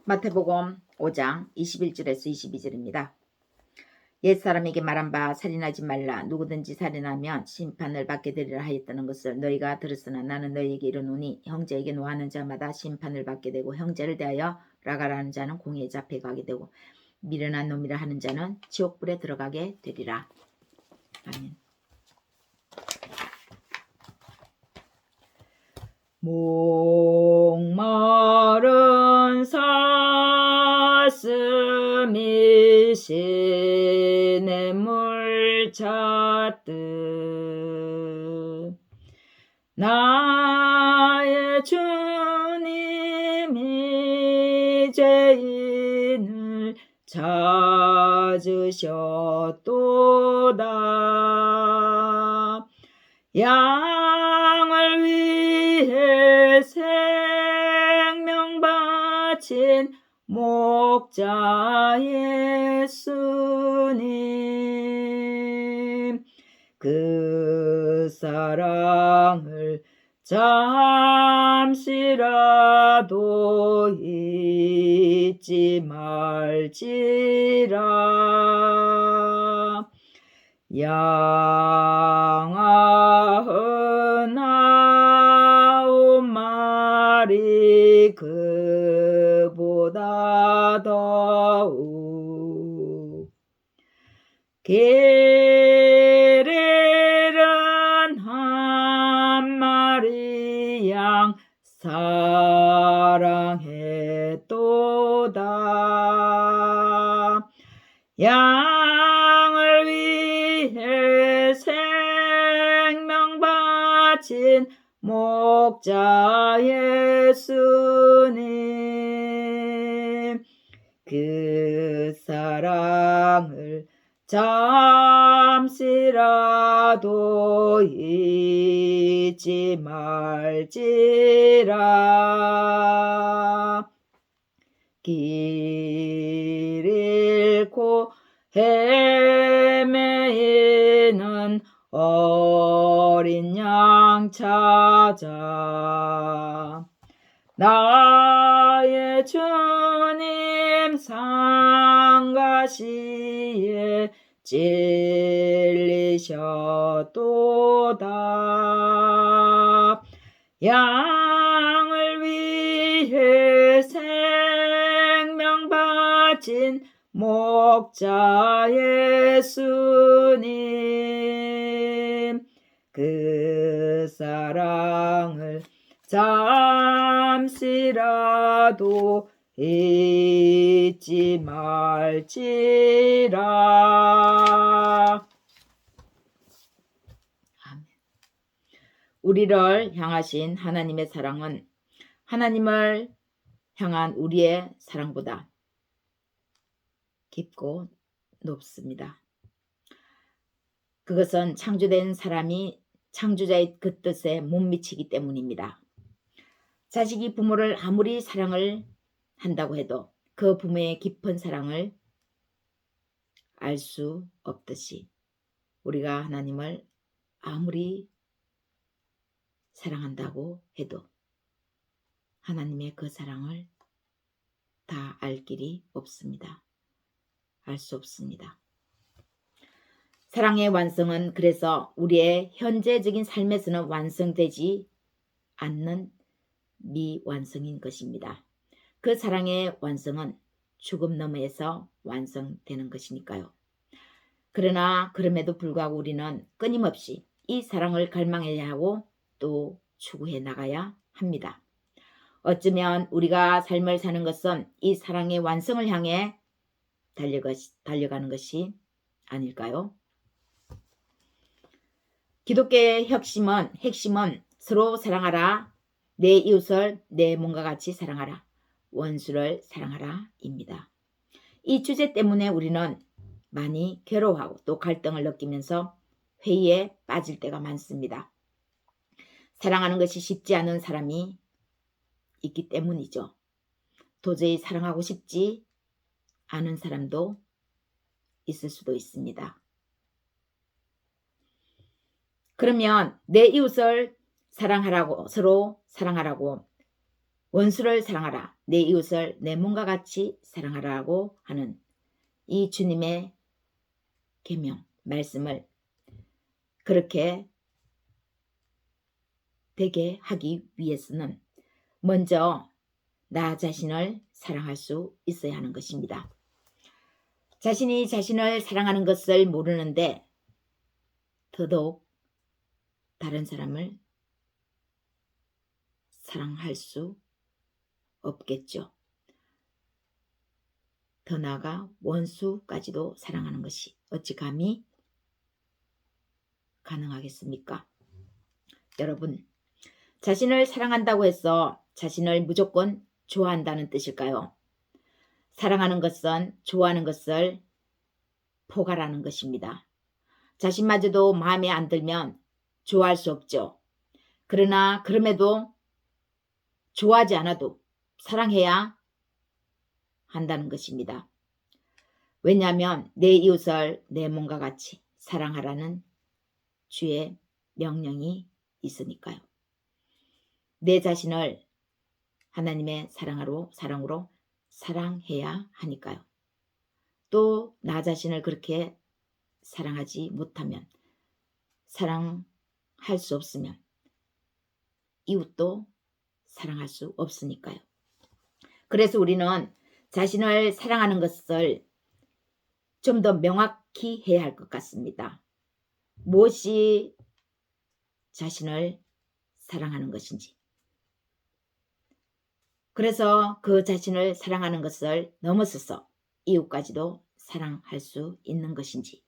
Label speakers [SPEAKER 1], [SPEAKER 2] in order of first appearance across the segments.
[SPEAKER 1] 마태복음 5장 21절에서 22절입니다. 옛사람에게 말한 바 살인하지 말라. 누구든지 살인하면 심판을 받게 되리라 하였다는 것을 너희가 들었으나 나는 너희에게 이르노니 형제에게 노하는 자마다 심판을 받게 되고 형제를 대하여 라가라는 자는 공의에 잡혀가게 되고 미련한 놈이라 하는 자는 지옥불에 들어가게 되리라. 아멘. 목마른 사슴이 시냇물 찾듯 나의 주님이 죄인을 찾으셨도다. 양을 위해 생명 바친 목자 예수님, 그 사랑을 잠시라도 잊지 말지라. 양아흔 아홉 마리 그보다 더욱 게으른 한 마리 양 사랑했도다. 양을 위해 생명 바친 목자 예수님, 그 사랑을 잠시라도 잊지 말지라. 길 잃고 헤매이는 어린 양 찾아 나의 주님 상가시에 찔리셨도다. 양을 위해 생명 바친 목자 예수님, 그 사랑을 잠시라도 잊지 말지라. 아멘. 우리를 향하신 하나님의 사랑은 하나님을 향한 우리의 사랑보다 깊고 높습니다. 그것은 창조된 사람이 창조자의 그 뜻에 못 미치기 때문입니다. 자식이 부모를 아무리 사랑을 한다고 해도 그 부모의 깊은 사랑을 알 수 없듯이 우리가 하나님을 아무리 사랑한다고 해도 하나님의 그 사랑을 다 알 길이 없습니다. 알 수 없습니다. 사랑의 완성은 그래서 우리의 현재적인 삶에서는 완성되지 않는 미완성인 것입니다. 그 사랑의 완성은 죽음 너머에서 완성되는 것이니까요. 그러나 그럼에도 불구하고 우리는 끊임없이 이 사랑을 갈망해야 하고 또 추구해 나가야 합니다. 어쩌면 우리가 삶을 사는 것은 이 사랑의 완성을 향해 달려가는 것이 아닐까요? 기독교의 핵심은 서로 사랑하라, 내 이웃을 내 몸과 같이 사랑하라, 원수를 사랑하라 입니다. 이 주제 때문에 우리는 많이 괴로워하고 또 갈등을 느끼면서 회의에 빠질 때가 많습니다. 사랑하는 것이 쉽지 않은 사람이 있기 때문이죠. 도저히 사랑하고 싶지 않은 사람도 있을 수도 있습니다. 그러면 내 이웃을 사랑하라고, 서로 사랑하라고 원수를 사랑하라. 내 이웃을 내 몸과 같이 사랑하라고 하는 이 주님의 계명 말씀을 그렇게 되게 하기 위해서는 먼저 나 자신을 사랑할 수 있어야 하는 것입니다. 자신이 자신을 사랑하는 것을 모르는데 더더욱 다른 사람을 사랑할 수 없겠죠. 더 나아가 원수까지도 사랑하는 것이 어찌 감히 가능하겠습니까? 여러분, 자신을 사랑한다고 해서 자신을 무조건 좋아한다는 뜻일까요? 사랑하는 것은 좋아하는 것을 포괄하는 것입니다. 자신마저도 마음에 안 들면 좋아할 수 없죠. 그러나 그럼에도 좋아하지 않아도 사랑해야 한다는 것입니다. 왜냐하면 내 이웃을 내 몸과 같이 사랑하라는 주의 명령이 있으니까요. 내 자신을 하나님의 사랑으로 사랑해야 하니까요. 또 나 자신을 그렇게 사랑하지 못하면, 사랑할 수 없으면 이웃도 사랑할 수 없으니까요. 그래서 우리는 자신을 사랑하는 것을 좀 더 명확히 해야 할 것 같습니다. 무엇이 자신을 사랑하는 것인지. 그래서 그 자신을 사랑하는 것을 넘어서서 이웃까지도 사랑할 수 있는 것인지.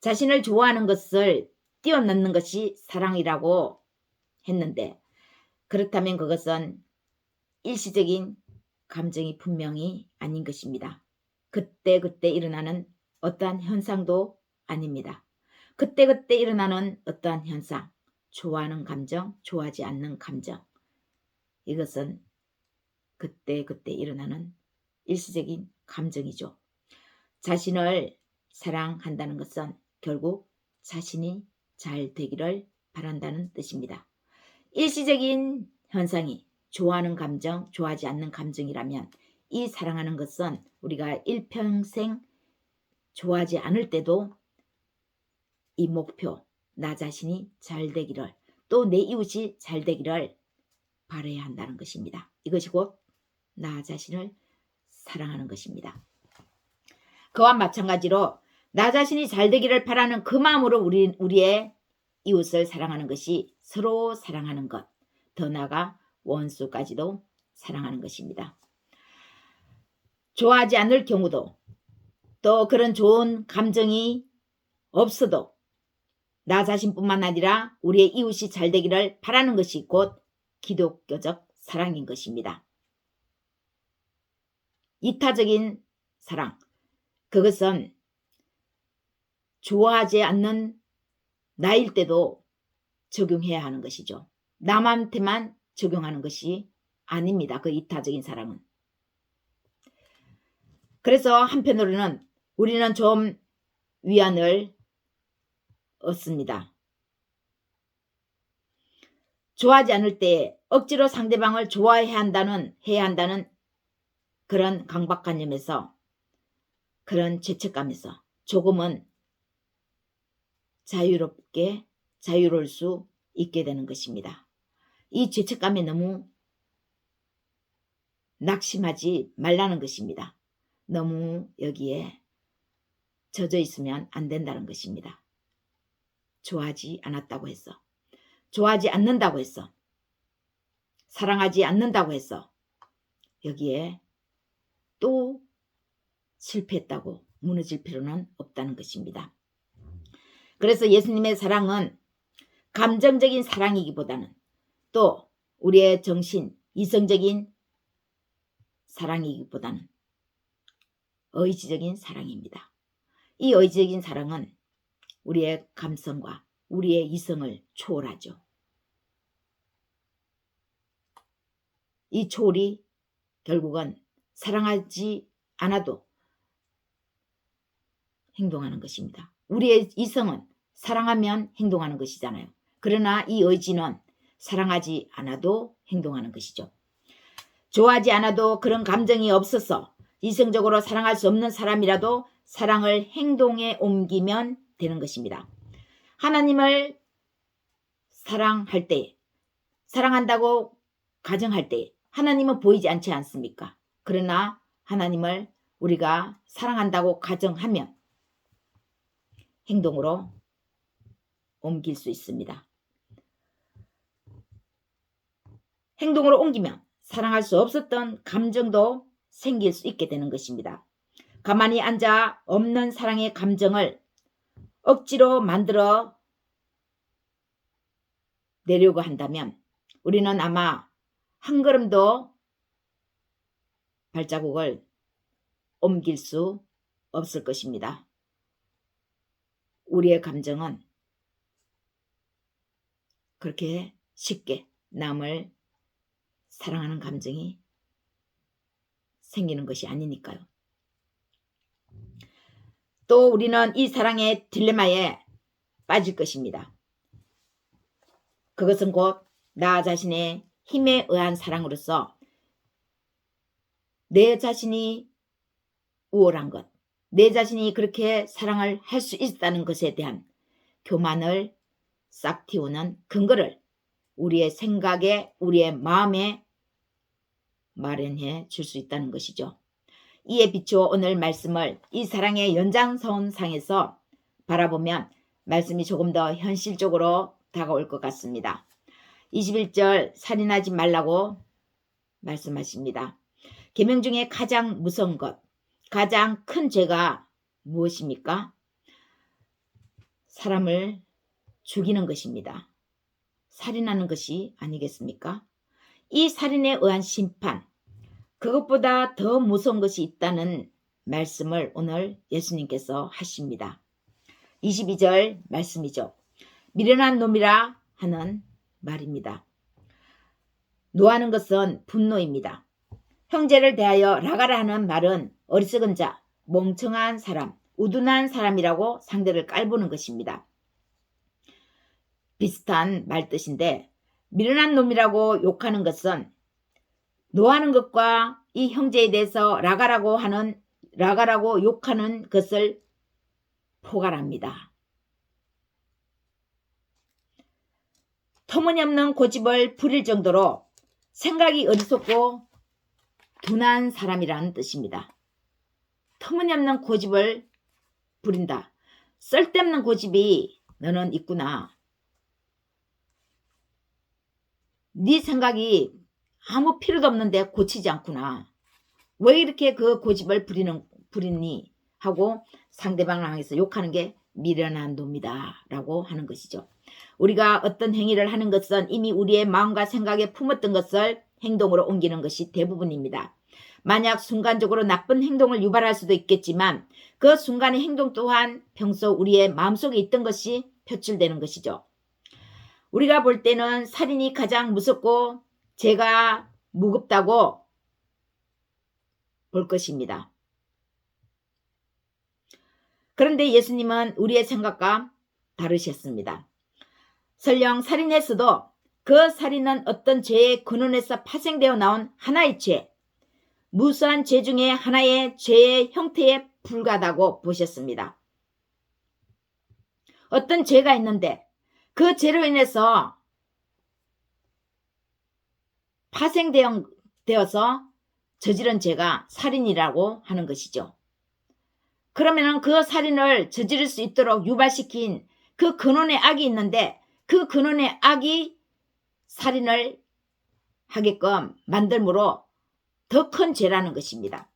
[SPEAKER 1] 자신을 좋아하는 것을 뛰어넘는 것이 사랑이라고 했는데, 그렇다면 그것은 일시적인 감정이 분명히 아닌 것입니다. 그때그때 일어나는 어떠한 현상도 아닙니다. 그때그때 일어나는 어떠한 현상, 좋아하는 감정, 좋아하지 않는 감정, 이것은 그때그때 일어나는 일시적인 감정이죠. 자신을 사랑한다는 것은 결국 자신이 잘 되기를 바란다는 뜻입니다. 일시적인 현상이 좋아하는 감정, 좋아하지 않는 감정이라면 이 사랑하는 것은 우리가 일평생 좋아하지 않을 때도 이 목표, 나 자신이 잘 되기를, 또 내 이웃이 잘 되기를 바라야 한다는 것입니다. 이것이 곧 나 자신을 사랑하는 것입니다. 그와 마찬가지로 나 자신이 잘 되기를 바라는 그 마음으로 우리의 이웃을 사랑하는 것이 서로 사랑하는 것, 더 나아가 원수까지도 사랑하는 것입니다. 좋아하지 않을 경우도, 또 그런 좋은 감정이 없어도 나 자신뿐만 아니라 우리의 이웃이 잘 되기를 바라는 것이 곧 기독교적 사랑인 것입니다. 이타적인 사랑, 그것은 좋아하지 않는 나일 때도 적용해야 하는 것이죠. 남한테만 적용하는 것이 아닙니다. 그 이타적인 사랑은. 그래서 한편으로는 우리는 좀 위안을 얻습니다. 좋아하지 않을 때 억지로 상대방을 좋아해야 한다는, 해야 한다는 그런 강박관념에서, 그런 죄책감에서 조금은 자유로울 수 있게 되는 것입니다. 이 죄책감에 너무 낙심하지 말라는 것입니다. 너무 여기에 젖어 있으면 안 된다는 것입니다. 좋아하지 않았다고 해서, 좋아하지 않는다고 해서, 사랑하지 않는다고 해서 여기에 또 실패했다고 무너질 필요는 없다는 것입니다. 그래서 예수님의 사랑은 감정적인 사랑이기보다는, 또 우리의 정신, 이성적인 사랑이기보다는 의지적인 사랑입니다. 이 의지적인 사랑은 우리의 감성과 우리의 이성을 초월하죠. 이 초월이 결국은 사랑하지 않아도 행동하는 것입니다. 우리의 이성은 사랑하면 행동하는 것이잖아요. 그러나 이 의지는 사랑하지 않아도 행동하는 것이죠. 좋아하지 않아도 그런 감정이 없어서 이성적으로 사랑할 수 없는 사람이라도 사랑을 행동에 옮기면 되는 것입니다. 하나님을 사랑할 때, 사랑한다고 가정할 때 하나님은 보이지 않지 않습니까? 그러나 하나님을 우리가 사랑한다고 가정하면 행동으로 옮길 수 있습니다. 행동으로 옮기면 사랑할 수 없었던 감정도 생길 수 있게 되는 것입니다. 가만히 앉아 없는 사랑의 감정을 억지로 만들어 내려고 한다면 우리는 아마 한 걸음도 발자국을 옮길 수 없을 것입니다. 우리의 감정은 그렇게 쉽게 남을 사랑하는 감정이 생기는 것이 아니니까요. 또 우리는 이 사랑의 딜레마에 빠질 것입니다. 그것은 곧 나 자신의 힘에 의한 사랑으로서 내 자신이 우월한 것, 내 자신이 그렇게 사랑을 할 수 있다는 것에 대한 교만을 싹 틔우는 근거를 우리의 생각에, 우리의 마음에 마련해 줄 수 있다는 것이죠. 이에 비추어 오늘 말씀을 이 사랑의 연장선상에서 바라보면 말씀이 조금 더 현실적으로 다가올 것 같습니다. 21절 살인하지 말라고 말씀하십니다. 계명 중에 가장 무서운 것, 가장 큰 죄가 무엇입니까? 사람을 죽이는 것입니다. 살인하는 것이 아니겠습니까? 이 살인에 의한 심판, 그것보다 더 무서운 것이 있다는 말씀을 오늘 예수님께서 하십니다. 22절 말씀이죠. 미련한 놈이라 하는 말입니다. 노하는 것은 분노입니다. 형제를 대하여 라가라 하는 말은 어리석은 자, 멍청한 사람, 우둔한 사람이라고 상대를 깔보는 것입니다. 비슷한 말뜻인데 미련한 놈이라고 욕하는 것은 노하는 것과 이 형제에 대해서 라가라고 욕하는 것을 포괄합니다. 터무니없는 고집을 부릴 정도로 생각이 어리석고 둔한 사람이라는 뜻입니다. 터무니없는 고집을 부린다. 쓸데없는 고집이 너는 있구나. 네 생각이 아무 필요도 없는데 고치지 않구나. 왜 이렇게 그 고집을 부리니? 하고 상대방을 향해서 욕하는 게 미련한 놈이다 라고 하는 것이죠. 우리가 어떤 행위를 하는 것은 이미 우리의 마음과 생각에 품었던 것을 행동으로 옮기는 것이 대부분입니다. 만약 순간적으로 나쁜 행동을 유발할 수도 있겠지만 그 순간의 행동 또한 평소 우리의 마음속에 있던 것이 표출되는 것이죠. 우리가 볼 때는 살인이 가장 무섭고 죄가 무겁다고 볼 것입니다. 그런데 예수님은 우리의 생각과 다르셨습니다. 설령 살인했어도 그 살인은 어떤 죄의 근원에서 파생되어 나온 하나의 죄, 무수한 죄 중에 하나의 죄의 형태에 불과하다고 보셨습니다. 어떤 죄가 있는데 그 죄로 인해서 파생되어서 저지른 죄가 살인이라고 하는 것이죠. 그러면 그 살인을 저지를 수 있도록 유발시킨 그 근원의 악이 있는데 그 근원의 악이 살인을 하게끔 만들므로 더 큰 죄라는 것입니다.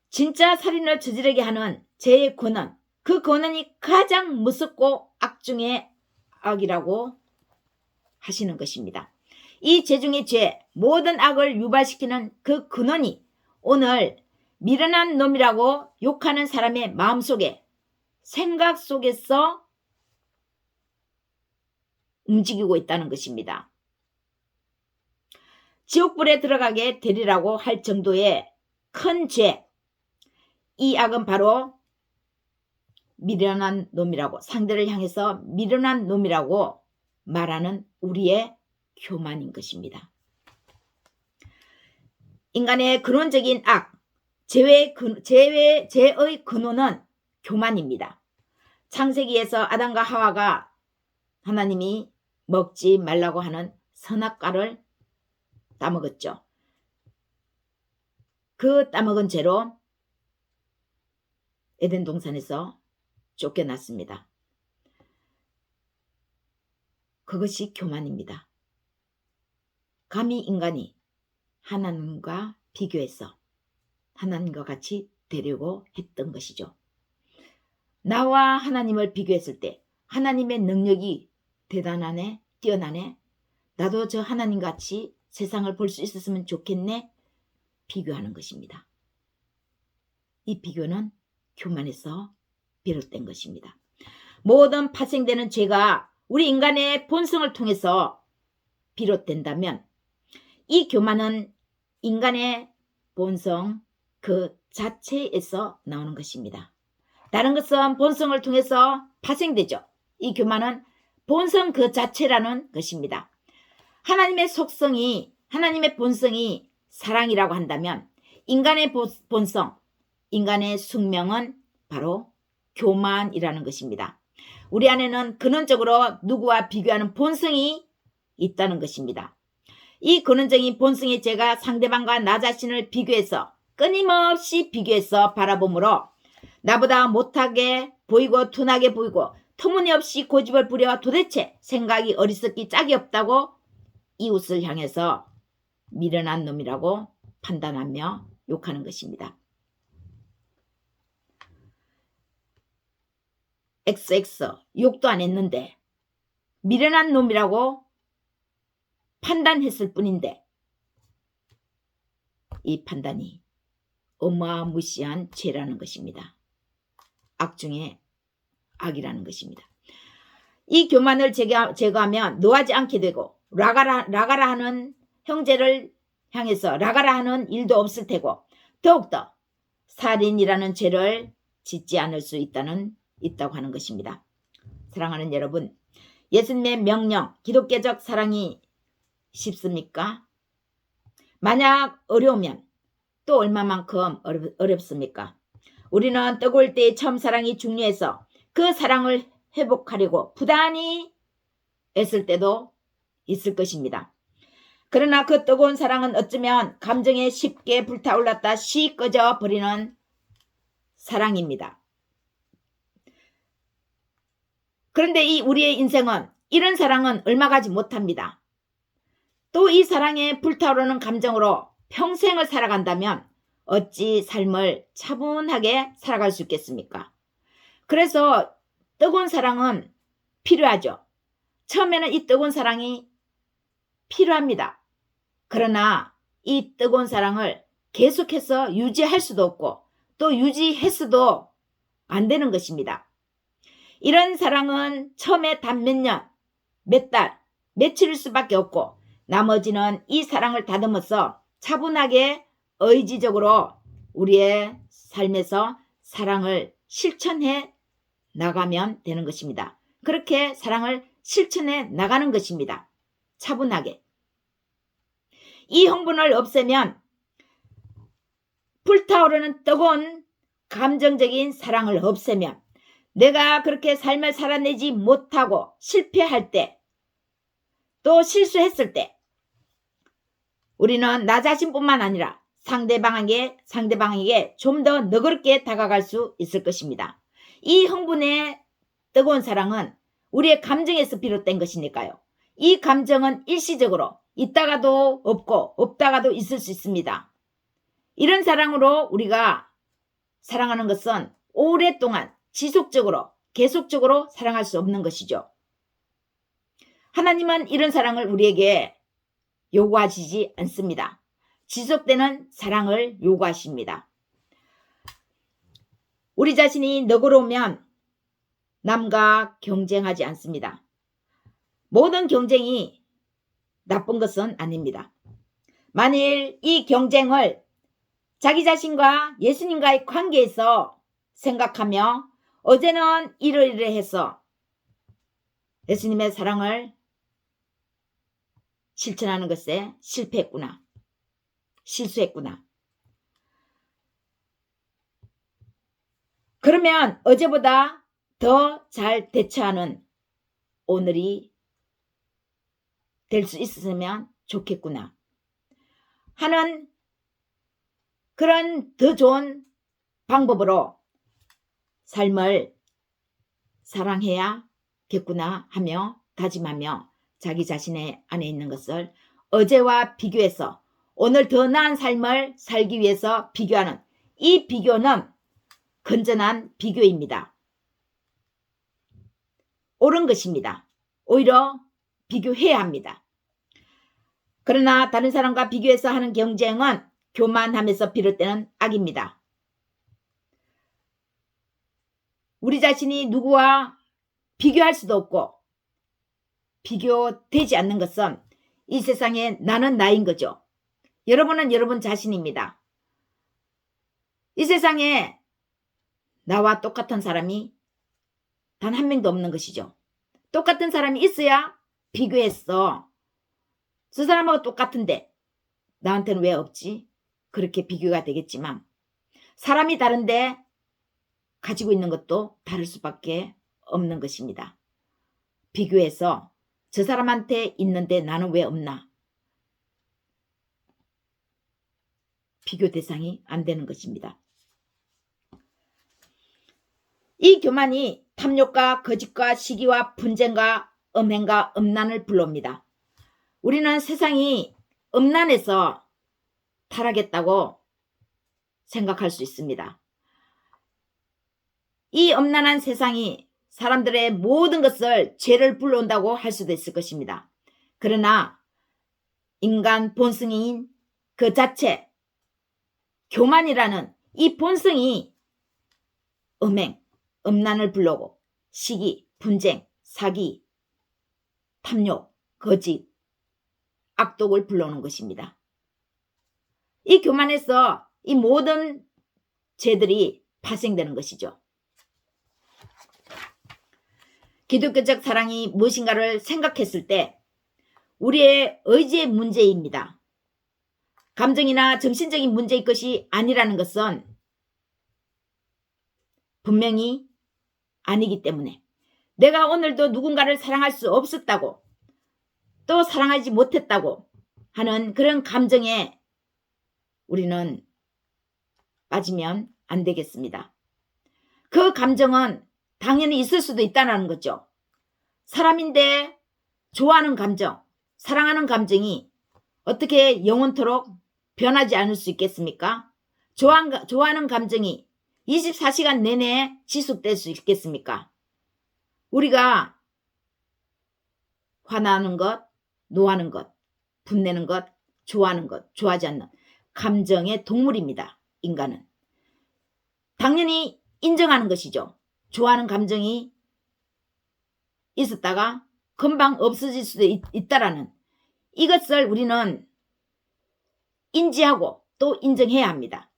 [SPEAKER 1] 진짜 살인을 저지르게 하는 죄의 근원, 그 근원이 가장 무섭고 악 중의 악이라고 하시는 것입니다. 이 죄 중의 죄, 모든 악을 유발시키는 그 근원이 오늘 미련한 놈이라고 욕하는 사람의 마음속에, 생각 속에서 움직이고 있다는 것입니다. 지옥불에 들어가게 되리라고 할 정도의 큰 죄, 이 악은 바로 미련한 놈이라고, 상대를 향해서 미련한 놈이라고 말하는 우리의 교만인 것입니다. 인간의 근원적인 악, 죄의 근원은 교만입니다. 창세기에서 아담과 하와가 하나님이 먹지 말라고 하는 선악과를 따먹었죠. 그 따먹은 죄로 에덴 동산에서 쫓겨났습니다. 그것이 교만입니다. 감히 인간이 하나님과 비교해서 하나님과 같이 되려고 했던 것이죠. 나와 하나님을 비교했을 때 하나님의 능력이 대단하네, 뛰어나네, 나도 저 하나님같이 세상을 볼 수 있었으면 좋겠네, 비교하는 것입니다. 이 비교는 교만에서 비롯된 것입니다. 모든 파생되는 죄가 우리 인간의 본성을 통해서 비롯된다면 이 교만은 인간의 본성 그 자체에서 나오는 것입니다. 다른 것은 본성을 통해서 파생되죠. 이 교만은 본성 그 자체라는 것입니다. 하나님의 속성이, 하나님의 본성이 사랑이라고 한다면 인간의 본성, 인간의 숙명은 바로 교만이라는 것입니다. 우리 안에는 근원적으로 누구와 비교하는 본성이 있다는 것입니다. 이 근원적인 본성의 제가 상대방과 나 자신을 비교해서 끊임없이 비교해서 바라보므로 나보다 못하게 보이고 둔하게 보이고 터무니없이 고집을 부려 도대체 생각이 어리석기 짝이 없다고 이웃을 향해서 미련한 놈이라고 판단하며 욕하는 것입니다. XX 욕도 안 했는데 미련한 놈이라고 판단했을 뿐인데 이 판단이 어마무시한 죄라는 것입니다. 악 중에 악이라는 것입니다. 이 교만을 제거하면 노하지 않게 되고 라가라 하는 형제를 향해서 라가라 하는 일도 없을 테고 더욱더 살인이라는 죄를 짓지 않을 수 있다고 하는 것입니다. 사랑하는 여러분, 예수님의 명령, 기독교적 사랑이 쉽습니까? 만약 어려우면 또 얼마만큼 어렵습니까? 우리는 뜨거울 때의 처음 사랑이 중요해서 그 사랑을 회복하려고 부단히 애쓸 때도 있을 것입니다. 그러나 그 뜨거운 사랑은 어쩌면 감정에 쉽게 불타올랐다 시 꺼져 버리는 사랑입니다. 그런데 우리의 인생은 이런 사랑은 얼마 가지 못합니다. 또 이 사랑에 불타오르는 감정으로 평생을 살아간다면 어찌 삶을 차분하게 살아갈 수 있겠습니까? 그래서 뜨거운 사랑은 필요하죠. 처음에는 이 뜨거운 사랑이 필요합니다. 그러나 이 뜨거운 사랑을 계속해서 유지할 수도 없고 또 유지했어도 안 되는 것입니다. 이런 사랑은 처음에 단 몇 년, 몇 달, 며칠일 수밖에 없고 나머지는 이 사랑을 다듬어서 차분하게 의지적으로 우리의 삶에서 사랑을 실천해 나가면 되는 것입니다. 그렇게 사랑을 실천해 나가는 것입니다. 차분하게. 이 흥분을 없애면 불타오르는 뜨거운 감정적인 사랑을 없애면 내가 그렇게 삶을 살아내지 못하고 실패할 때 또 실수했을 때 우리는 나 자신뿐만 아니라 상대방에게 좀 더 너그럽게 다가갈 수 있을 것입니다. 이 흥분의 뜨거운 사랑은 우리의 감정에서 비롯된 것이니까요. 이 감정은 일시적으로 있다가도 없고 없다가도 있을 수 있습니다. 이런 사랑으로 우리가 사랑하는 것은 오랫동안 지속적으로 계속적으로 사랑할 수 없는 것이죠. 하나님은 이런 사랑을 우리에게 요구하시지 않습니다. 지속되는 사랑을 요구하십니다. 우리 자신이 너그러우면 남과 경쟁하지 않습니다. 모든 경쟁이 나쁜 것은 아닙니다. 만일 이 경쟁을 자기 자신과 예수님과의 관계에서 생각하며 어제는 이러이러해서 예수님의 사랑을 실천하는 것에 실패했구나. 실수했구나. 그러면 어제보다 더 잘 대처하는 오늘이 될 수 있었으면 좋겠구나 하는 그런 더 좋은 방법으로 삶을 사랑해야겠구나 하며 다짐하며 자기 자신의 안에 있는 것을 어제와 비교해서 오늘 더 나은 삶을 살기 위해서 비교하는 이 비교는 건전한 비교입니다. 옳은 것입니다. 오히려 비교해야 합니다. 그러나 다른 사람과 비교해서 하는 경쟁은 교만함에서 비롯되는 악입니다. 우리 자신이 누구와 비교할 수도 없고 비교되지 않는 것은 이 세상에 나는 나인 거죠. 여러분은 여러분 자신입니다. 이 세상에 나와 똑같은 사람이 단 한 명도 없는 것이죠. 똑같은 사람이 있어야 비교했어. 저 사람하고 똑같은데 나한테는 왜 없지? 그렇게 비교가 되겠지만 사람이 다른데 가지고 있는 것도 다를 수밖에 없는 것입니다. 비교해서 저 사람한테 있는데 나는 왜 없나? 비교 대상이 안 되는 것입니다. 이 교만이 탐욕과 거짓과 시기와 분쟁과 음행과 음란을 불러옵니다. 우리는 세상이 음란해서 타락했다고 생각할 수 있습니다. 이 음란한 세상이 사람들의 모든 것을 죄를 불러온다고 할 수도 있을 것입니다. 그러나 인간 본성인 그 자체 교만이라는 이 본성이 음행, 음란을 불러오고 시기, 분쟁, 사기, 탐욕, 거짓, 악독을 불러오는 것입니다. 이 교만에서 이 모든 죄들이 발생되는 것이죠. 기독교적 사랑이 무엇인가를 생각했을 때 우리의 의지의 문제입니다. 감정이나 정신적인 문제일 것이 아니라는 것은 분명히 아니기 때문에 내가 오늘도 누군가를 사랑할 수 없었다고 또 사랑하지 못했다고 하는 그런 감정에 우리는 빠지면 안 되겠습니다. 그 감정은 당연히 있을 수도 있다는 거죠. 사람인데 좋아하는 감정, 사랑하는 감정이 어떻게 영원토록 변하지 않을 수 있겠습니까? 좋아하는 감정이 24시간 내내 지속될 수 있겠습니까? 우리가 화나는 것, 노하는 것, 분내는 것, 좋아하는 것, 좋아하지 않는 감정의 동물입니다. 인간은. 당연히 인정하는 것이죠. 좋아하는 감정이 있었다가 금방 없어질 수도 있다라는 이것을 우리는 인지하고 또 인정해야 합니다.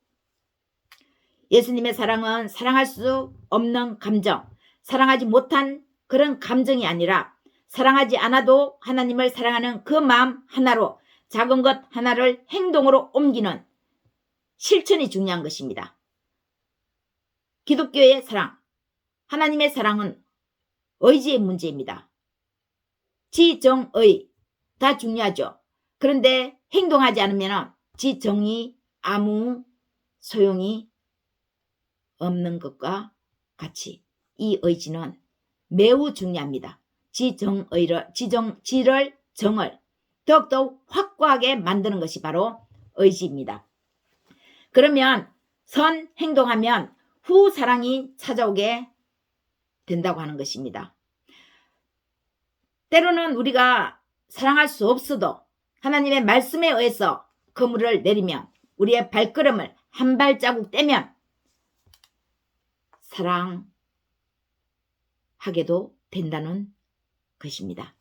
[SPEAKER 1] 예수님의 사랑은 사랑할 수 없는 감정, 사랑하지 못한 그런 감정이 아니라 사랑하지 않아도 하나님을 사랑하는 그 마음 하나로 작은 것 하나를 행동으로 옮기는 실천이 중요한 것입니다. 기독교의 사랑, 하나님의 사랑은 의지의 문제입니다. 지정의 다 중요하죠. 그런데 행동하지 않으면 지정이 아무 소용이 없는 것과 같이 이 의지는 매우 중요합니다. 지를 정을 더욱더 확고하게 만드는 것이 바로 의지입니다. 그러면 선 행동하면 후 사랑이 찾아오게 된다고 하는 것입니다. 때로는 우리가 사랑할 수 없어도 하나님의 말씀에 의해서 그물을 내리면 우리의 발걸음을 한 발자국 떼면 사랑하게도 된다는 것입니다.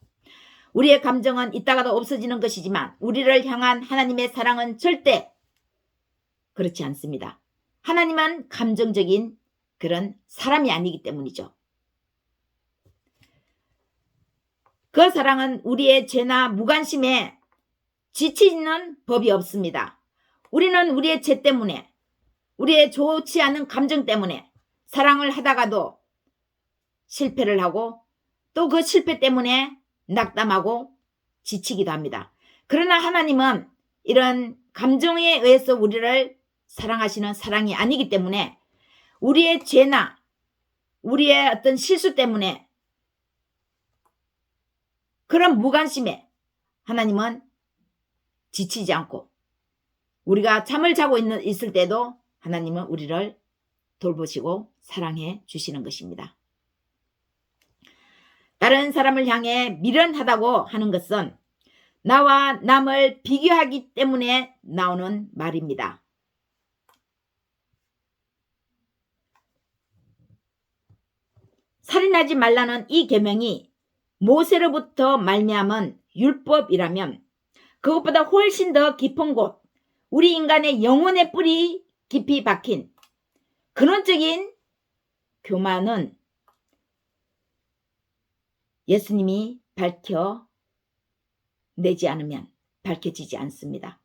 [SPEAKER 1] 우리의 감정은 있다가도 없어지는 것이지만 우리를 향한 하나님의 사랑은 절대 그렇지 않습니다. 하나님은 감정적인 그런 사람이 아니기 때문이죠. 그 사랑은 우리의 죄나 무관심에 지치는 법이 없습니다. 우리는 우리의 죄 때문에, 우리의 좋지 않은 감정 때문에 사랑을 하다가도 실패를 하고 또 그 실패 때문에 낙담하고 지치기도 합니다. 그러나 하나님은 이런 감정에 의해서 우리를 사랑하시는 사랑이 아니기 때문에 우리의 죄나 우리의 어떤 실수 때문에 그런 무관심에 하나님은 지치지 않고 우리가 잠을 자고 있을 때도 하나님은 우리를 돌보시고 사랑해 주시는 것입니다. 다른 사람을 향해 미련하다고 하는 것은 나와 남을 비교하기 때문에 나오는 말입니다. 살인하지 말라는 이 계명이 모세로부터 말미암은 율법이라면 그것보다 훨씬 더 깊은 곳, 우리 인간의 영혼의 뿌리 깊이 박힌 근원적인 교만은 예수님이 밝혀내지 않으면 밝혀지지 않습니다.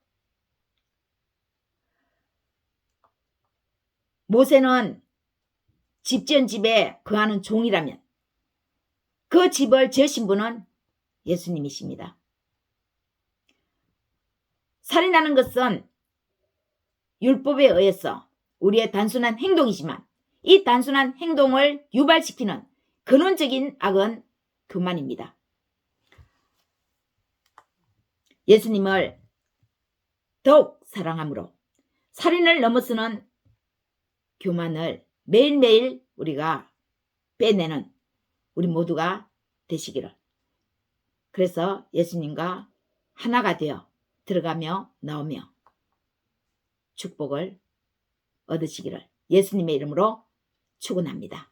[SPEAKER 1] 모세는 집 지은 집에 거하는 종이라면 그 집을 지으신 분은 예수님이십니다. 살인하는 것은 율법에 의해서 우리의 단순한 행동이지만 이 단순한 행동을 유발시키는 근원적인 악은 교만입니다. 예수님을 더욱 사랑함으로 살인을 넘어서는 교만을 매일매일 우리가 빼내는 우리 모두가 되시기를. 그래서 예수님과 하나가 되어 들어가며 나오며 축복을 얻으시기를 예수님의 이름으로 축원합니다.